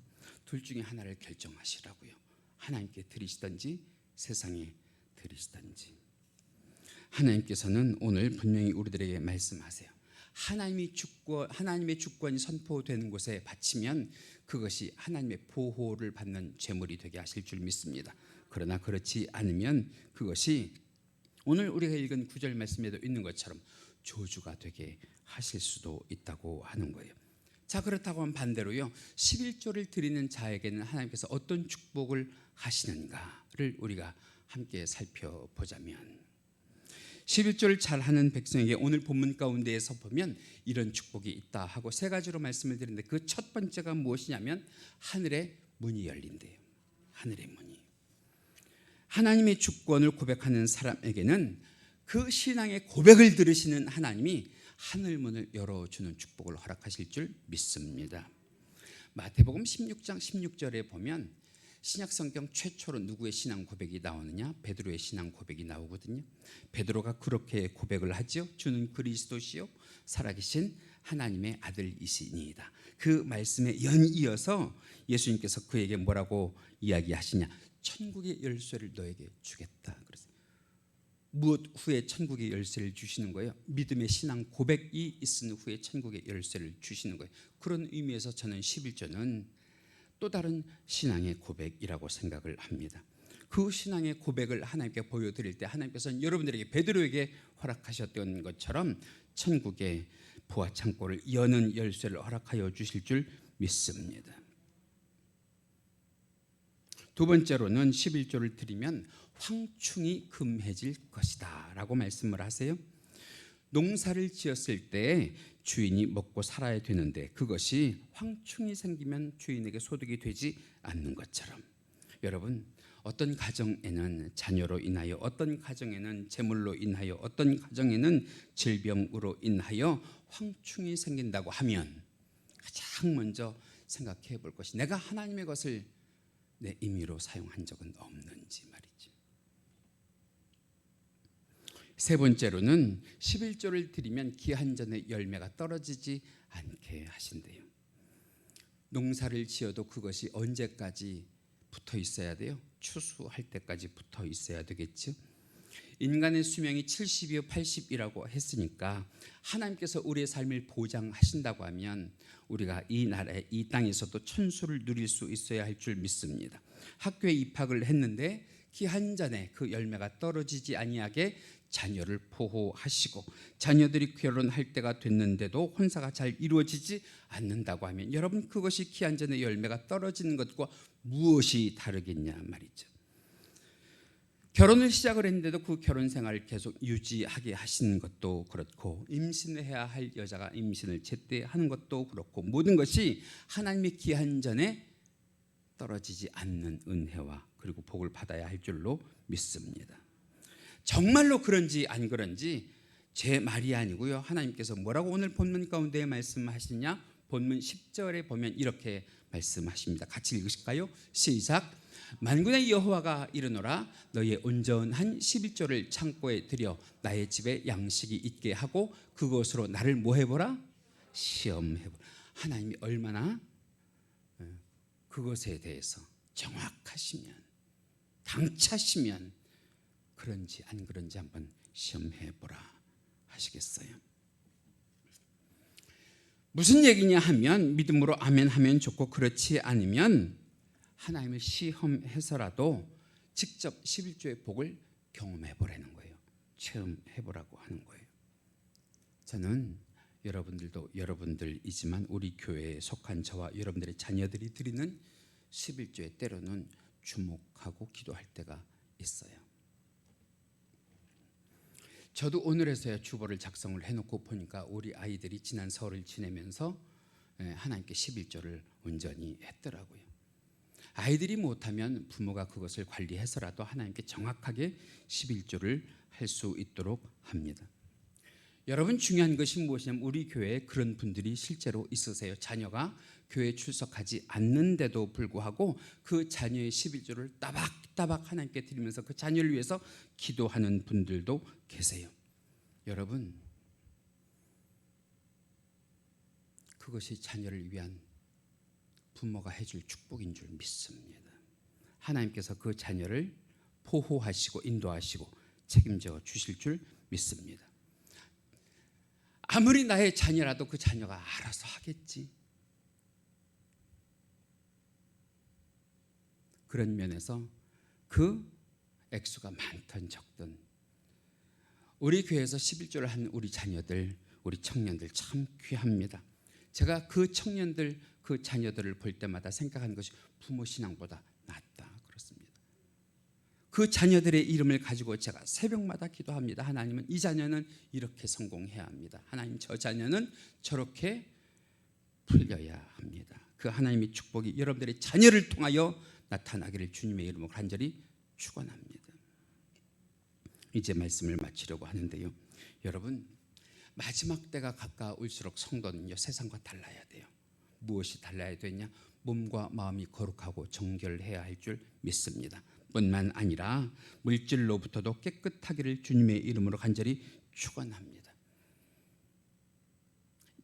둘 중에 하나를 결정하시라고요. 하나님께 드리시든지 세상에 드리시든지. 하나님께서는 오늘 분명히 우리들에게 말씀하세요. 하나님의 주권이 선포되는 곳에 바치면 그것이 하나님의 보호를 받는 제물이 되게 하실 줄 믿습니다. 그러나 그렇지 않으면 그것이 오늘 우리가 읽은 9절 말씀에도 있는 것처럼 저주가 되게 하실 수도 있다고 하는 거예요. 자, 그렇다고 하면 반대로요. 11조를 드리는 자에게는 하나님께서 어떤 축복을 하시는가를 우리가 함께 살펴보자면 11조를 잘하는 백성에게 오늘 본문 가운데에서 보면 이런 축복이 있다 하고 세 가지로 말씀을 드리는데 그 첫 번째가 무엇이냐면 하늘의 문이 열린대요. 하늘의 문이. 하나님의 주권을 고백하는 사람에게는 그 신앙의 고백을 들으시는 하나님이 하늘 문을 열어주는 축복을 허락하실 줄 믿습니다. 마태복음 16장 16절에 보면 신약성경 최초로 누구의 신앙 고백이 나오느냐? 베드로의 신앙 고백이 나오거든요. 베드로가 그렇게 고백을 하죠. 주는 그리스도시요 살아계신 하나님의 아들이시니이다. 그 말씀에 연이어서 예수님께서 그에게 뭐라고 이야기하시냐? 천국의 열쇠를 너에게 주겠다. 그래서 무엇 후에 천국의 열쇠를 주시는 거예요? 믿음의 신앙 고백이 있은 후에 천국의 열쇠를 주시는 거예요. 그런 의미에서 저는 11조는 또 다른 신앙의 고백이라고 생각을 합니다. 그 신앙의 고백을 하나님께 보여드릴 때 하나님께서는 여러분들에게 베드로에게 허락하셨던 것처럼 천국의 보화 창고를 여는 열쇠를 허락하여 주실 줄 믿습니다. 두 번째로는 11조를 드리면 황충이 금해질 것이다 라고 말씀을 하세요. 농사를 지었을 때 주인이 먹고 살아야 되는데 그것이 황충이 생기면 주인에게 소득이 되지 않는 것처럼, 여러분 어떤 가정에는 자녀로 인하여, 어떤 가정에는 재물로 인하여, 어떤 가정에는 질병으로 인하여 황충이 생긴다고 하면 가장 먼저 생각해 볼 것이 내가 하나님의 것을 내 임의로 사용한 적은 없는지 말이죠. 세 번째로는 11조를 드리면 기한전의 열매가 떨어지지 않게 하신대요. 농사를 지어도 그것이 언제까지 붙어 있어야 돼요? 추수할 때까지 붙어 있어야 되겠죠. 인간의 수명이 70이요 80이라고 했으니까 하나님께서 우리의 삶을 보장하신다고 하면 우리가 이 나라에, 이 땅에서도 천수를 누릴 수 있어야 할 줄 믿습니다. 학교에 입학을 했는데 기한 전에 그 열매가 떨어지지 아니하게 자녀를 보호하시고, 자녀들이 결혼할 때가 됐는데도 혼사가 잘 이루어지지 않는다고 하면 여러분 그것이 기한 전에 열매가 떨어지는 것과 무엇이 다르겠냐 말이죠. 결혼을 시작을 했는데도 그 결혼 생활을 계속 유지하게 하시는 것도 그렇고, 임신을 해야 할 여자가 임신을 제때 하는 것도 그렇고, 모든 것이 하나님의 기한 전에 떨어지지 않는 은혜와 그리고 복을 받아야 할 줄로 믿습니다. 정말로 그런지 안 그런지 제 말이 아니고요, 하나님께서 뭐라고 오늘 본문 가운데 말씀하시냐? 본문 10절에 보면 이렇게 말씀하십니다. 같이 읽으실까요? 시작. 만군의 여호와가 이르노라, 너희의 온전한 11조를 창고에 들여 나의 집에 양식이 있게 하고 그것으로 나를 뭐 해보라? 시험해보라. 하나님이 얼마나 그것에 대해서 정확하시면, 당차시면 그런지 안 그런지 한번 시험해보라 하시겠어요. 무슨 얘기냐 하면 믿음으로 아멘 하면 좋고, 그렇지 않으면 하나님을 시험해서라도 직접 11조의 복을 경험해보라는 거예요. 체험해보라고 하는 거예요. 저는 여러분들도 여러분들이지만 우리 교회에 속한 저와 여러분들의 자녀들이 드리는 11조에 때로는 주목하고 기도할 때가 있어요. 저도 오늘에서야 주보를 작성을 해놓고 보니까 우리 아이들이 지난 설을 지내면서 하나님께 11조를 온전히 했더라고요. 아이들이 못하면 부모가 그것을 관리해서라도 하나님께 정확하게 11조를 할 수 있도록 합니다. 여러분, 중요한 것이 무엇이냐면 우리 교회에 그런 분들이 실제로 있으세요. 자녀가 교회에 출석하지 않는데도 불구하고 그 자녀의 11조를 따박따박 하나님께 드리면서 그 자녀를 위해서 기도하는 분들도 계세요. 여러분, 그것이 자녀를 위한 부모가 해줄 축복인 줄 믿습니다. 하나님께서 그 자녀를 보호하시고 인도하시고 책임져 주실 줄 믿습니다. 아무리 나의 자녀라도 그 자녀가 알아서 하겠지. 그런 면에서 그 액수가 많든 적든 우리 교회에서 11조를 한 우리 자녀들, 우리 청년들 참 귀합니다. 제가 그 청년들, 그 자녀들을 볼 때마다 생각하는 것이 부모 신앙보다 낫다 그렇습니다. 그 자녀들의 이름을 가지고 제가 새벽마다 기도합니다. 하나님은 이 자녀는 이렇게 성공해야 합니다. 하나님 저 자녀는 저렇게 풀려야 합니다. 그 하나님의 축복이 여러분들의 자녀를 통하여 나타나기를 주님의 이름으로 간절히 축원합니다. 이제 말씀을 마치려고 하는데요. 여러분, 마지막 때가 가까울수록 성도는요, 세상과 달라야 돼요. 무엇이 달라야 되냐? 몸과 마음이 거룩하고 정결해야 할 줄 믿습니다. 뿐만 아니라 물질로부터도 깨끗하기를 주님의 이름으로 간절히 축원합니다.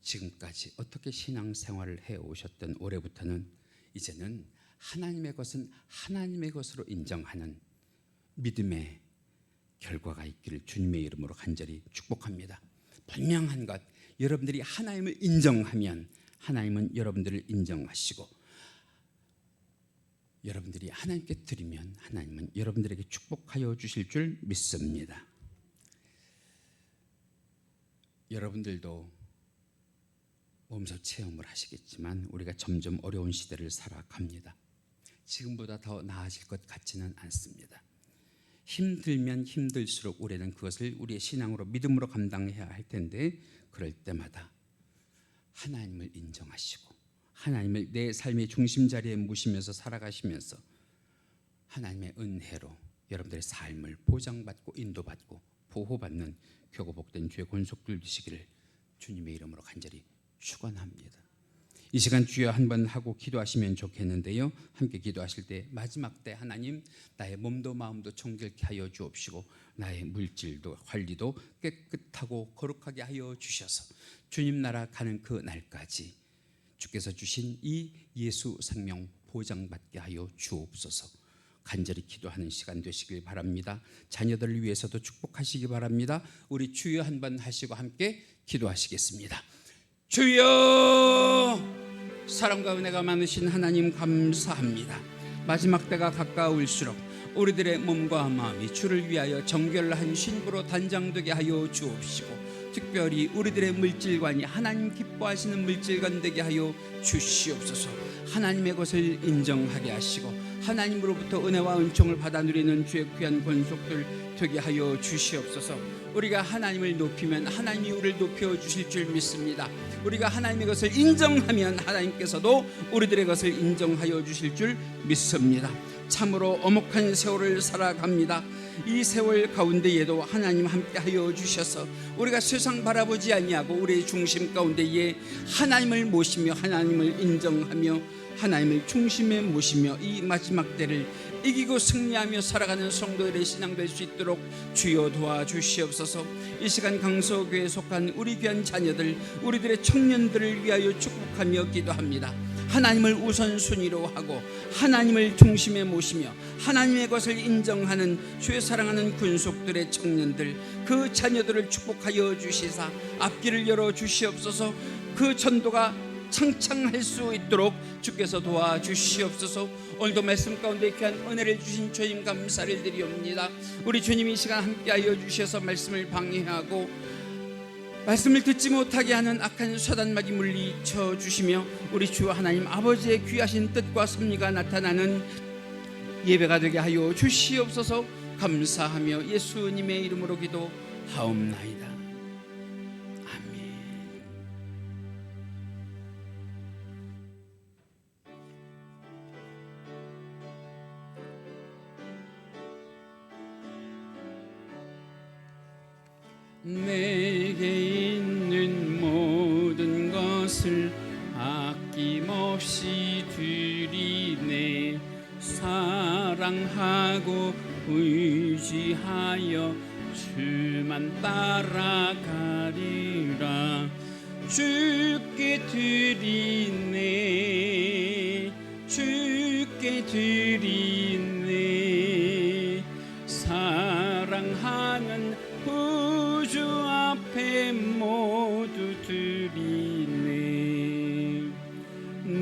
지금까지 어떻게 신앙생활을 해오셨던 올해부터는 이제는 하나님의 것은 하나님의 것으로 인정하는 믿음의 결과가 있기를 주님의 이름으로 간절히 축복합니다. 분명한 것, 여러분들이 하나님을 인정하면 하나님은 여러분들을 인정하시고, 여러분들이 하나님께 드리면 하나님은 여러분들에게 축복하여 주실 줄 믿습니다. 여러분들도 몸소 체험을 하시겠지만 우리가 점점 어려운 시대를 살아갑니다. 지금보다 더 나아질 것 같지는 않습니다. 힘들면 힘들수록 우리는 그것을 우리의 신앙으로 믿음으로 감당해야 할 텐데, 그럴 때마다 하나님을 인정하시고 하나님을 내 삶의 중심 자리에 모시면서 살아가시면서 하나님의 은혜로 여러분들의 삶을 보장받고 인도받고 보호받는 교고 복된 주의 권속들 되시기를 주님의 이름으로 간절히 축원합니다. 이 시간 주여 한번 하고 기도하시면 좋겠는데요. 함께 기도하실 때 마지막 때 하나님, 나의 몸도 마음도 정결케 하여 주옵시고 나의 물질도 관리도 깨끗하고 거룩하게 하여 주셔서 주님 나라 가는 그 날까지 주께서 주신 이 예수 생명 보장받게 하여 주옵소서. 간절히 기도하는 시간 되시길 바랍니다. 자녀들을 위해서도 축복하시기 바랍니다. 우리 주여 한번 하시고 함께 기도하시겠습니다. 주여, 사랑과 은혜가 많으신 하나님 감사합니다. 마지막 때가 가까울수록 우리들의 몸과 마음이 주를 위하여 정결한 신부로 단장되게 하여 주옵시고, 특별히 우리들의 물질관이 하나님 기뻐하시는 물질관 되게 하여 주시옵소서. 하나님의 것을 인정하게 하시고 하나님으로부터 은혜와 은총을 받아 누리는 주의 귀한 권속들 되게 하여 주시옵소서. 우리가 하나님을 높이면 하나님이 우리를 높여 주실 줄 믿습니다. 우리가 하나님의 것을 인정하면 하나님께서도 우리들의 것을 인정하여 주실 줄 믿습니다. 참으로 엄혹한 세월을 살아갑니다. 이 세월 가운데에도 하나님 함께하여 주셔서 우리가 세상 바라보지 아니하고 우리의 중심 가운데에 하나님을 모시며 하나님을 인정하며 하나님을 중심에 모시며 이 마지막 때를 이기고 승리하며 살아가는 성도들의 신앙 될 수 있도록 주여 도와주시옵소서. 이 시간 강서교회에 속한 우리 귀한 자녀들, 우리들의 청년들을 위하여 축복하며 기도합니다. 하나님을 우선순위로 하고 하나님을 중심에 모시며 하나님의 것을 인정하는 주의 사랑하는 군속들의 청년들, 그 자녀들을 축복하여 주시사 앞길을 열어 주시옵소서. 그 전도가 창창할 수 있도록 주께서 도와주시옵소서. 오늘도 말씀 가운데 귀한 은혜를 주신 주님 감사를 드리옵니다. 우리 주님이 이 시간 함께하여 주셔서 말씀을 방해하고 말씀을 듣지 못하게 하는 악한 사단마귀 물리쳐 주시며 우리 주 하나님 아버지의 귀하신 뜻과 섭리가 나타나는 예배가 되게 하여 주시옵소서. 감사하며 예수님의 이름으로 기도하옵나이다. 아멘. 내게 있는 모든 것을 아낌없이 드리네. 사랑하고 의지하여 주만 따라가리라. 주께 드리네, 주께 드리네. 사랑하는 구주 앞에 모두 드리네.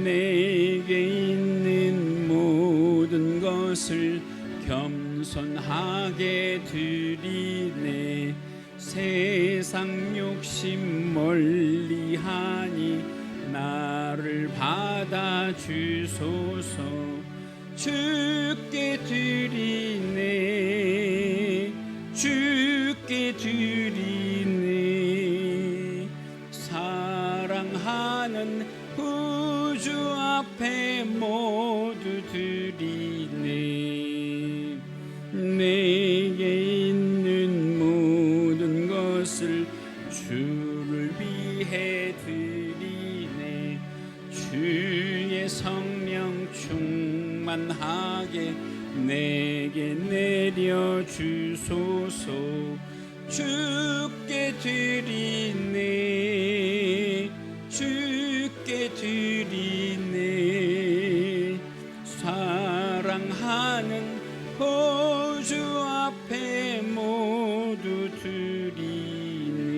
내게 있는 모든 것을 겸손하게 드리네. 세상 욕심 멀리하니 나를 받아주소서. 주께 드리네, 주께 드리네. 사랑하는 구주 앞에 모두 드리네. 내게 있는 내게 내려 주소서. 주께 드리네, 주께 드리네. 사랑하는 보주 앞에 모두 드리네.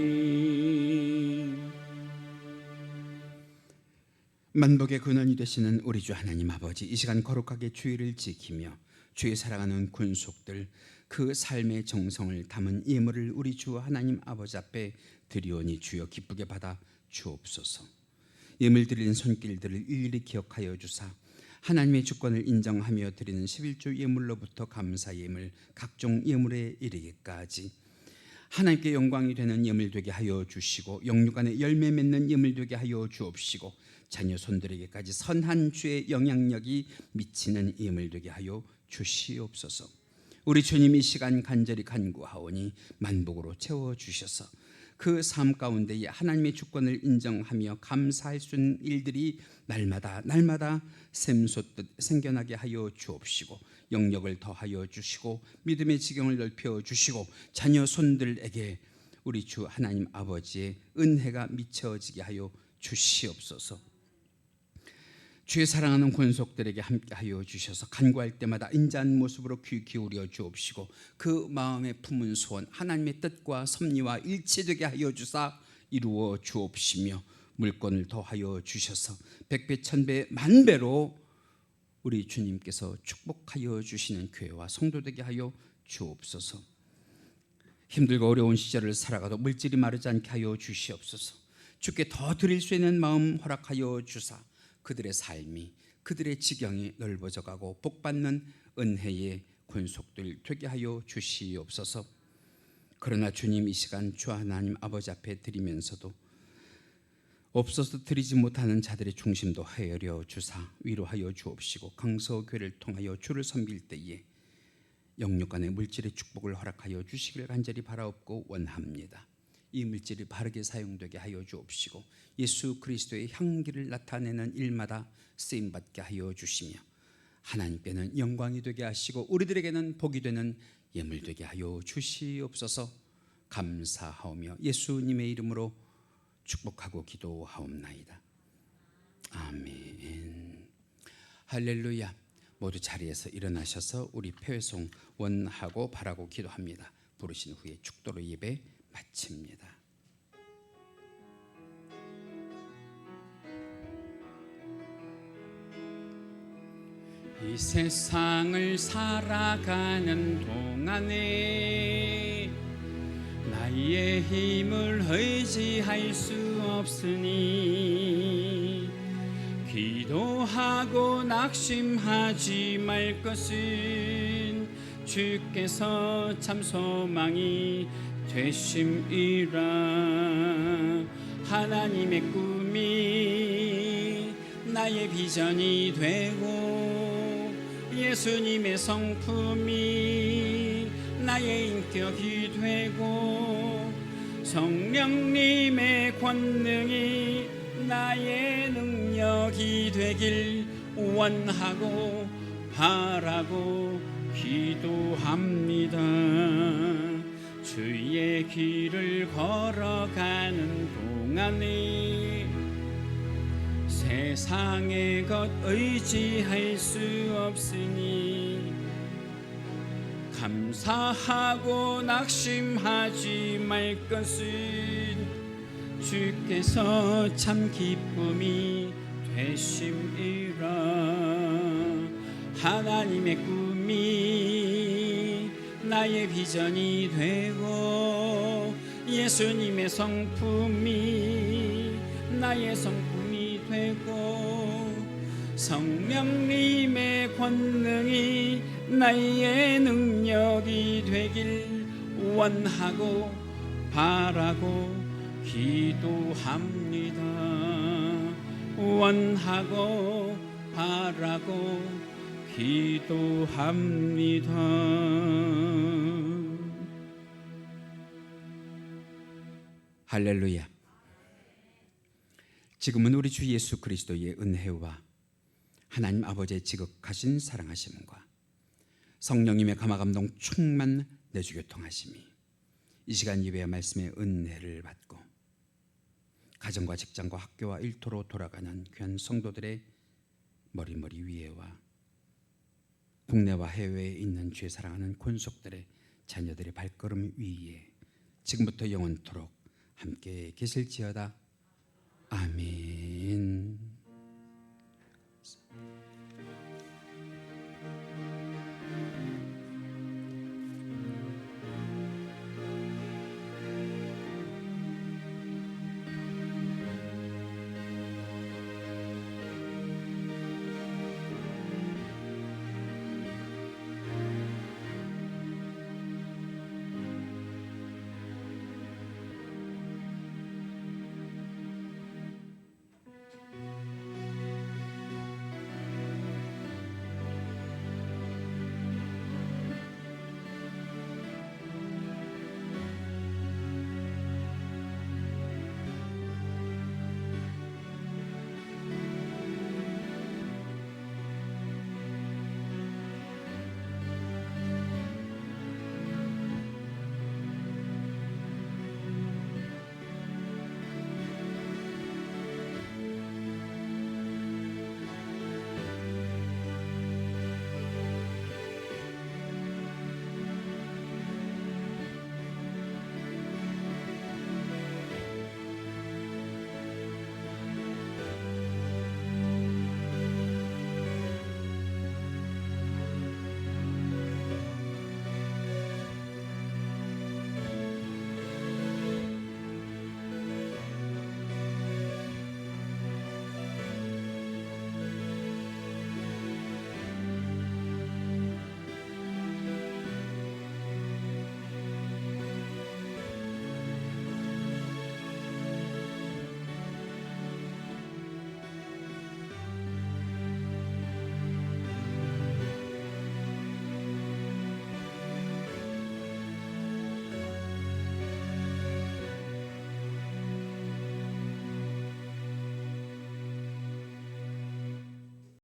만복의 근원이 되시는 우리 주 하나님 아버지, 이 시간 거룩하게 주의를 지키며 주의 사랑하는 군속들, 그 삶의 정성을 담은 예물을 우리 주 하나님 아버지 앞에 드리오니 주여 기쁘게 받아 주옵소서. 예물 드리는 손길들을 일일이 기억하여 주사 하나님의 주권을 인정하며 드리는 11조 예물로부터 감사 예물, 각종 예물에 이르기까지 하나님께 영광이 되는 예물 되게 하여 주시고, 영육간에 열매 맺는 예물 되게 하여 주옵시고, 자녀 손들에게까지 선한 주의 영향력이 미치는 예물 되게 하여 주시옵소서. 우리 주님, 이 시간 간절히 간구하오니 만복으로 채워주셔서 그 삶 가운데에 하나님의 주권을 인정하며 감사할 수 있는 일들이 날마다 샘솟듯 생겨나게 하여 주옵시고, 영역을 더하여 주시고, 믿음의 지경을 넓혀 주시고, 자녀 손들에게 우리 주 하나님 아버지의 은혜가 미쳐지게 하여 주시옵소서. 주의 사랑하는 권속들에게 함께하여 주셔서 간구할 때마다 인자한 모습으로 귀 기울여 주옵시고, 그 마음에 품은 소원 하나님의 뜻과 섭리와 일치되게 하여 주사 이루어 주옵시며, 물건을 더하여 주셔서 백배 천배 만배로 우리 주님께서 축복하여 주시는 교회와 성도 되게 하여 주옵소서. 힘들고 어려운 시절을 살아가도 물질이 마르지 않게 하여 주시옵소서. 주께 더 드릴 수 있는 마음 허락하여 주사 그들의 삶이, 그들의 지경이 넓어져 가고 복받는 은혜의 권속들 되게 하여 주시옵소서. 그러나 주님, 이 시간 주 하나님 아버지 앞에 드리면서도 없어서 드리지 못하는 자들의 중심도 헤아려 주사 위로하여 주옵시고, 강서교회를 통하여 주를 섬길 때에 영육간의 물질의 축복을 허락하여 주시길 간절히 바라옵고 원합니다. 이 물질이 바르게 사용되게 하여 주옵시고, 예수 그리스도의 향기를 나타내는 일마다 쓰임받게 하여 주시며, 하나님께는 영광이 되게 하시고 우리들에게는 복이 되는 예물 되게 하여 주시옵소서. 감사하오며 예수님의 이름으로 축복하고 기도하옵나이다. 아멘. 할렐루야. 모두 자리에서 일어나셔서 우리 표회송 원하고 바라고 기도합니다. 부르신 후에 축도로 예배 마칩니다. 이 세상을 살아가는 동안에 나의 힘을 의지할 수 없으니 기도하고 낙심하지 말 것은 주께서 참 소망이 되심이라. 하나님의 꿈이 나의 비전이 되고 예수님의 성품이 나의 인격이 되고 성령님의 권능이 나의 능력이 되길 원하고 바라고 기도합니다. 주의 길을 걸어가는 동안에 세상의 것 의지할 수 없으니 감사하고 낙심하지 말 것은 주께서 참 기쁨이 되심이라. 하나님의 꿈이 나의 비전이 되고 예수님의 성품이 나의 성품이 되고 성령님의 권능이 나의 능력이 되길 원하고 바라고 기도합니다. 원하고 바라고 기도합니다. 할렐루야. 지금은 우리 주 예수 그리스도의 은혜와 하나님 아버지의 지극하신 사랑하심과 성령님의 감화감동 충만 내주 교통하심이 이 시간 예배의 말씀의 은혜를 받고 가정과 직장과 학교와 일터로 돌아가는 귀한 성도들의 머리 위에와 국내와 해외에 있는 주의 사랑하는 권속들의 자녀들의 발걸음 위에 지금부터 영원토록 함께 계실지어다. 아멘.